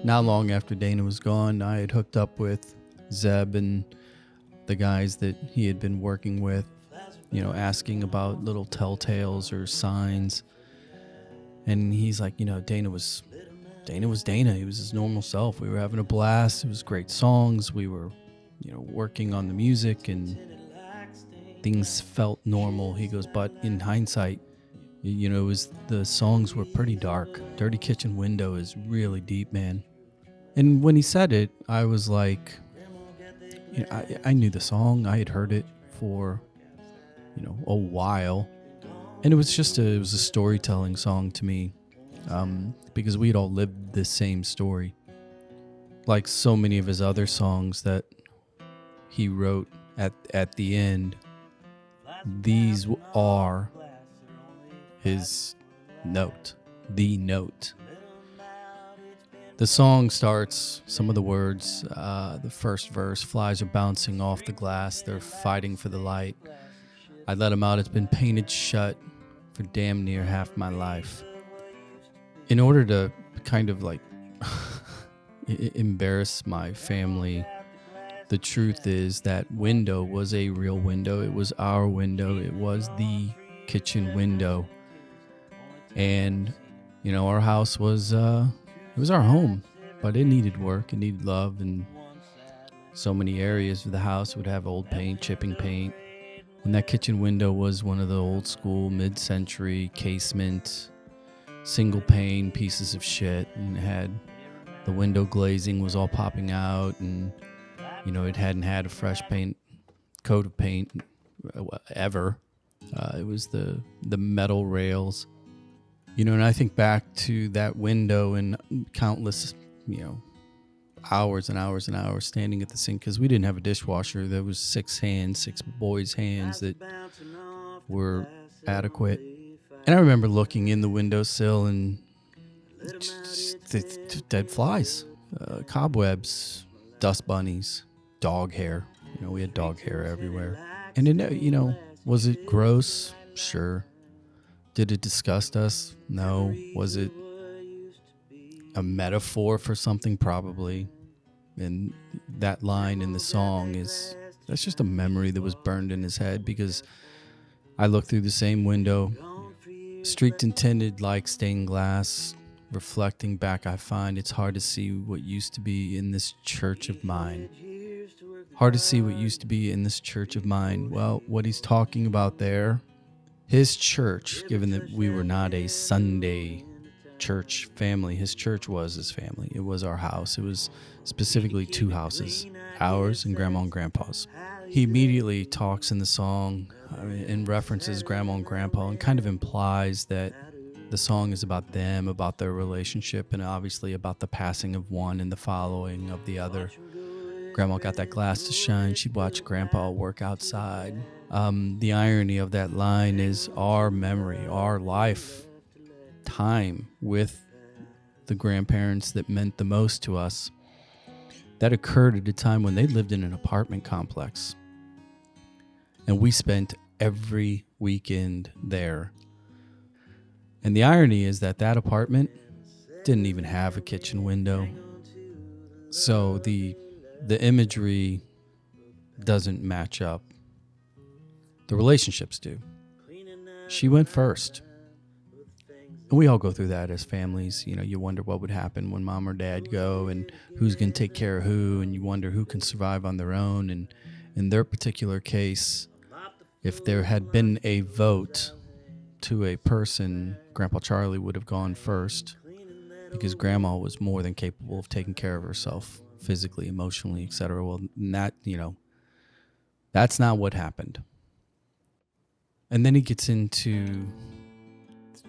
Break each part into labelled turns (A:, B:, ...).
A: not long after Dana was gone, I had hooked up with Zeb and the guys that he had been working with, asking about little telltales or signs. And he's like, Dana was Dana. He was his normal self. We were having a blast. It was great songs. We were, working on the music and things felt normal. He goes, but in hindsight, the songs were pretty dark. Dirty Kitchen Window is really deep, man. And when he said it, I was like, I knew the song. I had heard it for, a while. And it was a storytelling song to me, because we had all lived the same story. Like so many of his other songs that he wrote at the end, these are his note, the note. The song starts, some of the words, the first verse, flies are bouncing off the glass, they're fighting for the light. I let them out, it's been painted shut for damn near half my life. In order to kind of like embarrass my family, the truth is that window was a real window. It was our window. It was the kitchen window. And, our house was, it was our home, but it needed work. It needed love. And so many areas of the house would have old paint, chipping paint. And that kitchen window was one of the old school mid-century casement, single pane pieces of shit. And it had the window glazing was all popping out, and it hadn't had a fresh coat of paint ever. It was the metal rails, and I think back to that window and countless, hours and hours and hours standing at the sink, because we didn't have a dishwasher. There was six boys' hands that were adequate. And I remember looking in the windowsill and dead flies, cobwebs, dust bunnies, dog hair. We had dog hair everywhere. And, was it gross? Sure. Did it disgust us? No. Was it a metaphor for something? Probably. And that line in the song that's just a memory that was burned in his head, because I looked through the same window, streaked and tinted like stained glass. Reflecting back, I find it's hard to see what used to be in this church of mine. Hard to see what used to be in this church of mine. Well, what he's talking about there, his church, given that we were not a Sunday church family, his church was his family. It was our house. It was specifically two houses, ours and Grandma and Grandpa's. He immediately talks in the song and references Grandma and Grandpa, and kind of implies that the song is about them, about their relationship, and obviously about the passing of one and the following of the other. Grandma got that glass to shine. She'd watch Grandpa work outside. The irony of that line is our memory, our life, time with the grandparents that meant the most to us. That occurred at a time when they lived in an apartment complex. And we spent every weekend there. And the irony is that apartment didn't even have a kitchen window. So the imagery doesn't match up. The relationships do. She went first. And we all go through that as families. You wonder what would happen when mom or dad go, and who's going to take care of who, and you wonder who can survive on their own. And in their particular case, if there had been a vote to a person, Grandpa Charlie would have gone first, because Grandma was more than capable of taking care of herself physically, emotionally, etc. Well, that's not what happened. And then he gets into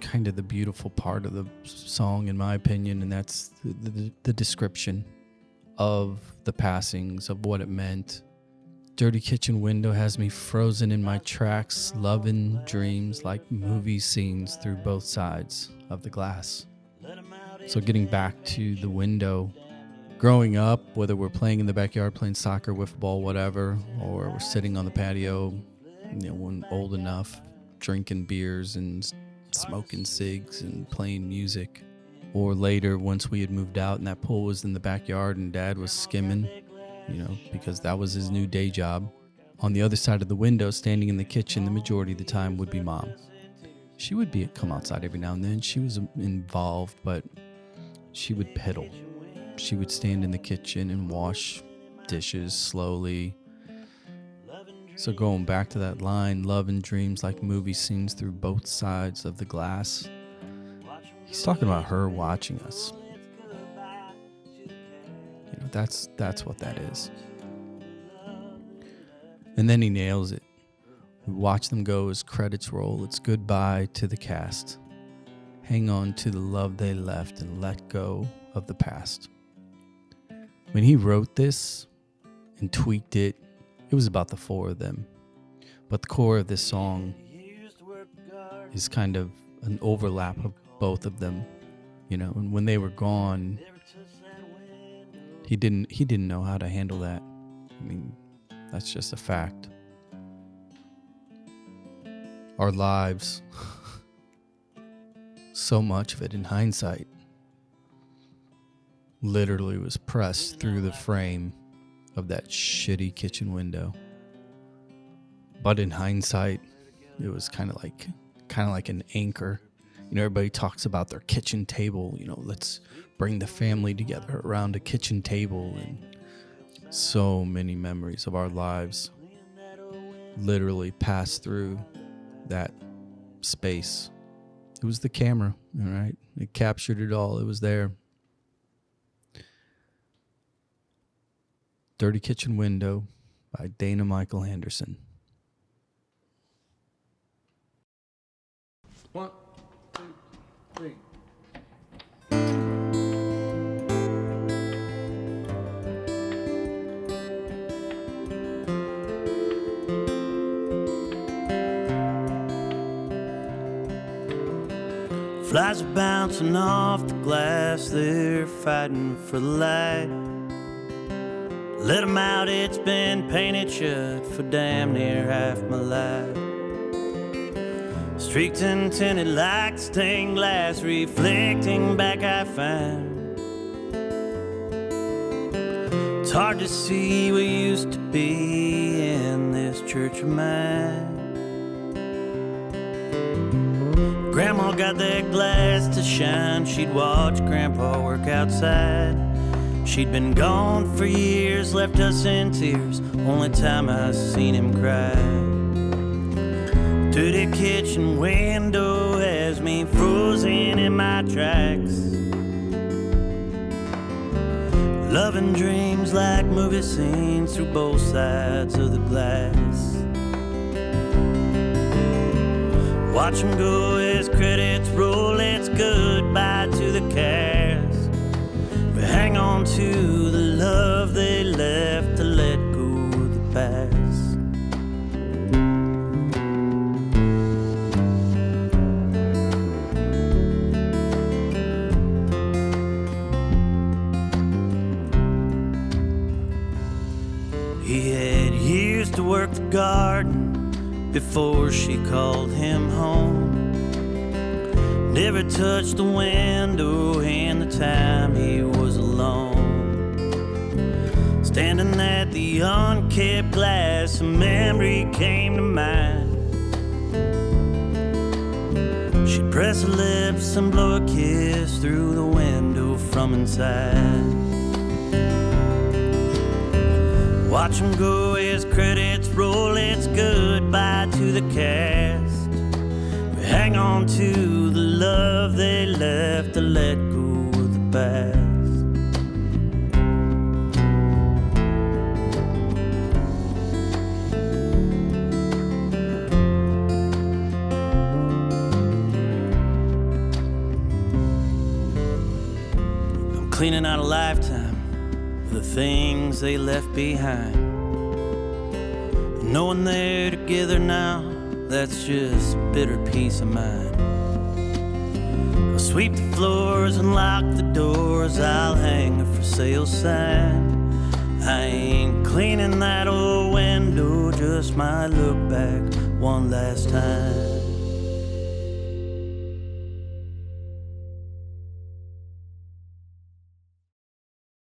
A: kind of the beautiful part of the song, in my opinion, and that's the description of the passings, of what it meant. Dirty kitchen window has me frozen in my tracks, loving dreams like movie scenes through both sides of the glass. So getting back to the window, growing up, whether we're playing in the backyard, playing soccer, wiffle ball, whatever, or we're sitting on the patio, when old enough, drinking beers and smoking cigs and playing music, Or later, once we had moved out and that pool was in the backyard and Dad was skimming, because that was his new day job. On the other side of the window, standing in the kitchen the majority of the time, would be Mom. She would come outside every now and then. She was involved, but she would piddle. She would stand in the kitchen and wash dishes slowly. So going back to that line, love and dreams like movie scenes through both sides of the glass, he's talking about her watching us. That's what that is. And then he nails it. We watch them go as credits roll. It's goodbye to the cast. Hang on to the love they left and let go of the past. When he wrote this and tweaked it, it was about the four of them. But the core of this song is kind of an overlap of both of them. And when they were gone, he didn't know how to handle that. I mean, that's just a fact. Our lives, so much of it in hindsight, literally was pressed through the frame of that shitty kitchen window. But in hindsight, it was kind of like an anchor. Everybody talks about their kitchen table. Let's bring the family together around a kitchen table. And so many memories of our lives literally passed through that space. It was the camera, all right? It captured it all. It was there. Dirty Kitchen Window by Dana Michael Anderson.
B: 1, 2, 3.
C: Flies are bouncing off the glass, they're fighting for the light. Let 'em out, it's been painted shut for damn near half my life. Streaked and tinted like stained glass, reflecting back I find. It's hard to see what used to be in this church of mine. Grandma got that glass to shine, she'd watch Grandpa work outside. She'd been gone for years, left us in tears, only time I seen him cry. Dirty kitchen window has me frozen in my tracks. Love and dreams like movie scenes through both sides of the glass. Watch 'em go as credits roll, it's goodbye to the cast. We hang on to the love they left to let go of the past. He had years to work the garden before she called him home. Never touched the window in the time he was alone. Standing at the unkept glass, a memory came to mind. She'd press her lips and blow a kiss through the window from inside. Watch 'em go as credits roll, it's goodbye to the cast. We hang on to the love they left to let go of the past. I'm cleaning out a lifetime of the things they left behind. Knowing they're together now, that's just bitter peace of mind. I'll sweep the floors and lock the doors, I'll hang a for sale sign. I ain't cleaning that old window, just might look back one last time.